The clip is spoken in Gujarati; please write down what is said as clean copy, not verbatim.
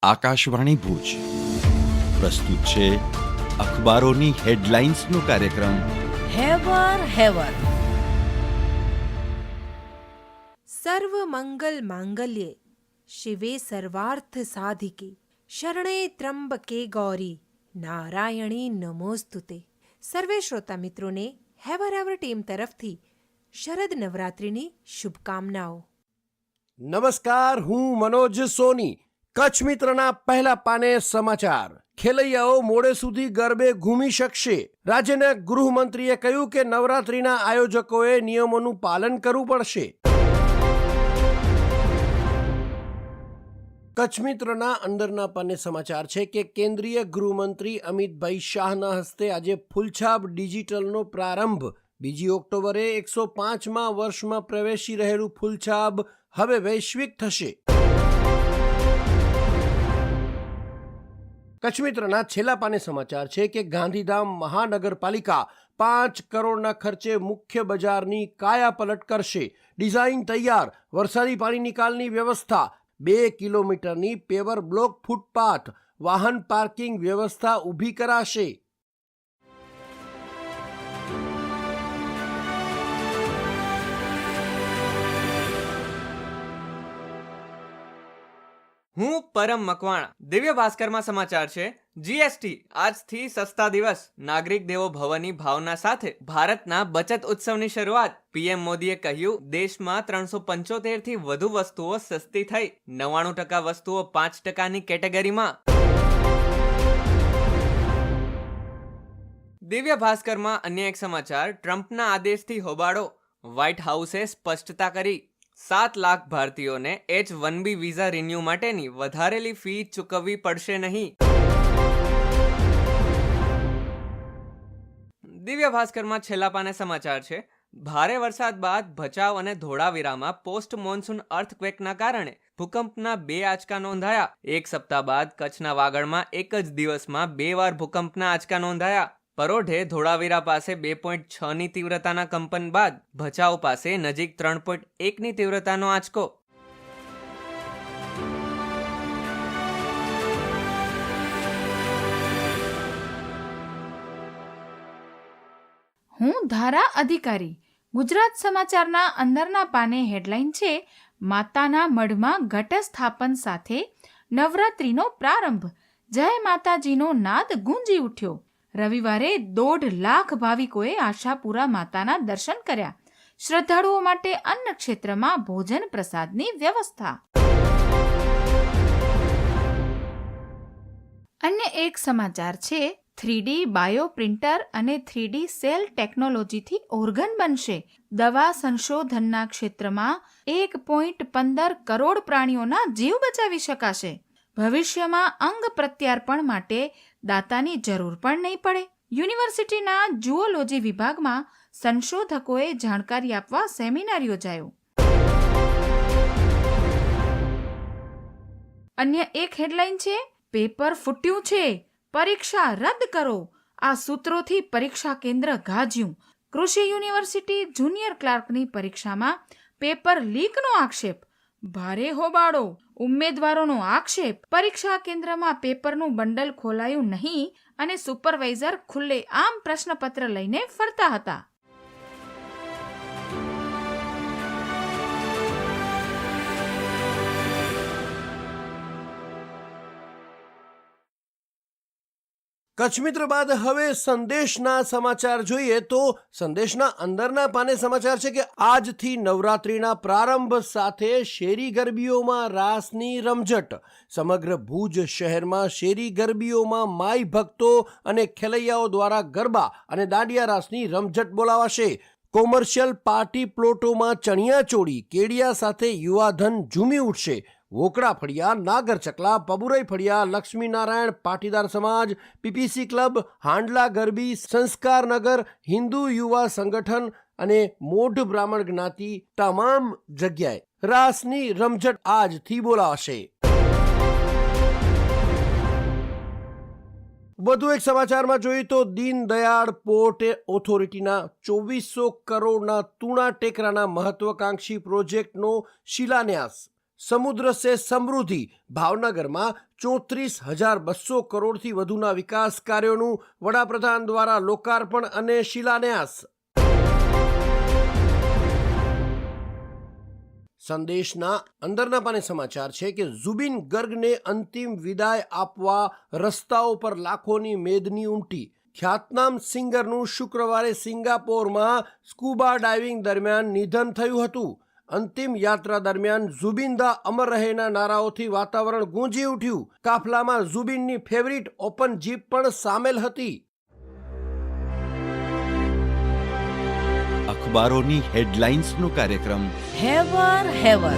આકાશવાણી ભુજ પ્રસ્તુત છે અખબારોની હેડલાઇન્સનો કાર્યક્રમ હેવર સર્વ મંગલ માંગલ્યે શિવે સર્વાર્થ સાધિકે શરણે ત્રંબકે ગૌરી નારાયણી નમોસ્તુતે. સર્વે શ્રોતા મિત્રોને હેવર ટીમ તરફથી શરદ નવરાત્રિની શુભકામનાઓ. નમસ્કાર, હું મનોજ સોની. કચ્છ મિત્રના પહેલા પાને સમાચાર. ખેલૈયાઓ મોડે સુધી ગરબે ઘૂમી શકશે. રાજ્યના ગૃહમંત્રીએ કહ્યું કે નવરાત્રિના આયોજકોએ નિયમોનું પાલન કરવું પડશે. કચ્છ મિત્રના અંદરના પાને સમાચાર છે કે કેન્દ્રીય ગૃહમંત્રી અમિતભાઈ શાહના હસ્તે આજે ફૂલછાપ ડિજિટલનો પ્રારંભ. 2 ઓક્ટોબરે 105મા વર્ષમાં પ્રવેશી રહેલું ફૂલછાપ હવે વૈશ્વિક થશે. કચ્છ મિત્રના છેલ્લા પાને સમાચાર છે કે ગાંધીધામ મહાનગરપાલિકા 5 કરોડના ખર્ચે મુખ્ય બજારની કાયાપલટ કરશે. ડિઝાઇન તૈયાર, વરસાદી પાણી નિકાલની વ્યવસ્થા, 2 કિલોમીટરની પેવર બ્લોક ફૂટપાથ, વાહન પાર્કિંગ વ્યવસ્થા ઊભી કરાશે. હું પરમ મકવાણા. દિવ્ય ભાસ્કરમાં સમાચાર છે. જીએસટી આજથી સસ્તા દિવસ. નાગરિક દેવો ભવની ભાવના સાથે ભારતના બચત ઉત્સવની શરૂઆત. પીએમ મોદીએ કહ્યું, દેશમાં 375 થી વધુ વસ્તુઓ સસ્તી થઈ. 99% વસ્તુઓ 5%ની કેટેગરીમાં. દિવ્ય ભાસ્કરમાં અન્ય એક સમાચાર. ટ્રમ્પના આદેશથી હોબાળો. વ્હાઇટ હાઉસે સ્પષ્ટતા કરી. 7 લાખ ભારતીયોને H-1B વિઝા રિન્યૂ માટેની વધારેલી ફી ચૂકવવી પડશે નહીં. દિવ્ય ભાસ્કરમાં છેલ્લા પાને સમાચાર છે. ભારે વરસાદ બાદ ભચાઉ અને ધોળાવીરામાં પોસ્ટ મોન્સૂન અર્થક્વેકના કારણે ભૂકંપના 2 આંચકા નોંધાયા. એક સપ્તાહ બાદ કચ્છના વાગડમાં એક જ દિવસમાં 2 વાર ભૂકંપના આંચકા નોંધાયા. પરોઢે ધોળાવીરા પાસે 2.6ની તીવ્રતાના કંપન બાદ ભચાઉ પાસે નજીક 3.1ની તીવ્રતાનો આંચકો. હું ધારા અધિકારી. ગુજરાત સમાચારના અંદરના પાને હેડલાઇન છે, માતાના મઢમાં ઘટ સ્થાપન સાથે નવરાત્રિનો પ્રારંભ. જય માતાજીનો નાદ ગુંજી ઉઠ્યો. રવિવારે 1.5 લાખ ભાવિકોએ આશાપુરા માતાના દર્શન કર્યા. શ્રદ્ધાળુઓ માટે અન્ન ક્ષેત્રમાં ભોજન પ્રસાદની વ્યવસ્થા. અન્ય એક સમાચાર છે. 3D બાયો પ્રિન્ટર અને 3D સેલ ટેકનોલોજીથી ઓર્ગન બનશે. દવા સંશોધનના ક્ષેત્રમાં 1.15 કરોડ પ્રાણીઓના જીવ બચાવી શકાશે. ભવિષ્યમાં અંગ પ્રત્યાર્પણ માટે દાતાની જરૂર પણ નહીં પડે. યુનિવર્સિટીના જુઓલોજી વિભાગમાં સંશોધકોએ જાણકારી આપવા સેમિનાર યોજાયો. અન્ય એક હેડલાઇન છે, પેપર ફૂટ્યું છે, પરીક્ષા રદ કરો. આ સૂત્રોથી પરીક્ષા કેન્દ્ર ગાજ્યું. કૃષિ યુનિવર્સિટી જુનિયર ક્લાર્કની પરીક્ષામાં પેપર લીકનો આક્ષેપ. ભારે હોબાળો. ઉમેદવારોનો આક્ષેપ, પરીક્ષા કેન્દ્રમાં પેપરનું બંડલ ખોલાયું નહીં અને સુપરવાઇઝર ખુલ્લે આમ પ્રશ્નપત્ર લઈને ફરતા હતા. કચ્છ મિત્ર બાદ હવે સંદેશના સમાચાર જોઈએ તો સંદેશના અંદરના પાને સમાચાર છે કે આજથી નવરાત્રિના પ્રારંભ સાથે શેરી ગરબીઓમાં રાસની રમઝટ. સમગ્ર ભુજ શહેરમાં શેરી ગરબીઓમાં માઈ ભક્તો અને ખેલૈયાઓ દ્વારા ગરબા અને દાંડિયા રાસની રમઝટ બોલાવાશે. કોમર્શિયલ પાર્ટી પ્લોટોમાં ચણિયાચોળી કેડિયા સાથે યુવાધન ઝૂમી ઉઠશે. વોકડા ફળિયા, નાગર ચકલા, પબુરાઈ ફળિયા, લક્ષ્મીનારાયણ પાટીદાર સમાજ, પીપીસી ક્લબ, હાંડલા ગરબી, સંસ્કારનગર, હિન્દુ યુવા સંગઠન અને મોઢ બ્રાહ્મણ જ્ઞાતિ તમામ જગ્યાએ રાસની રમઝટ આજથી બોલાશે. વધુ એક સમાચારમાં જોઈએ તો દીનદયાળ પોર્ટ ઓથોરિટીના 2400 કરોડના તુણા ટેકરાના મહત્વાકાંક્ષી પ્રોજેક્ટનો શિલાન્યાસ. સમુદ્ર સે સમૃદ્ધિ ભાવનગરમાં 34,200 કરોડથી વધુના વિકાસ કાર્યોનું વડાપ્રધાન દ્વારા લોકાર્પણ અને શિલાન્યાસ. સંદેશના અંદરના પાને સમાચાર છે કે ઝુબિન ગર્ગને અંતિમ વિદાય આપવા રસ્તાઓ પર લાખોની મેદની ઉમટી. ખ્યાતનામ સિંગરનું શુક્રવારે સિંગાપોરમાં સ્કૂબા ડાઇવિંગ દરમિયાન નિધન થયું હતું. અંતિમ યાત્રા દરમિયાન ઝુબિનદા અમર રહેના નારાઓથી વાતાવરણ ગુંજી ઉઠ્યું. કાફલામાં ઝુબિનની ફેવરિટ ઓપન જીપ પણ સામેલ હતી. અખબારોની હેડલાઇન્સનો કાર્યક્રમ હેવર હેવર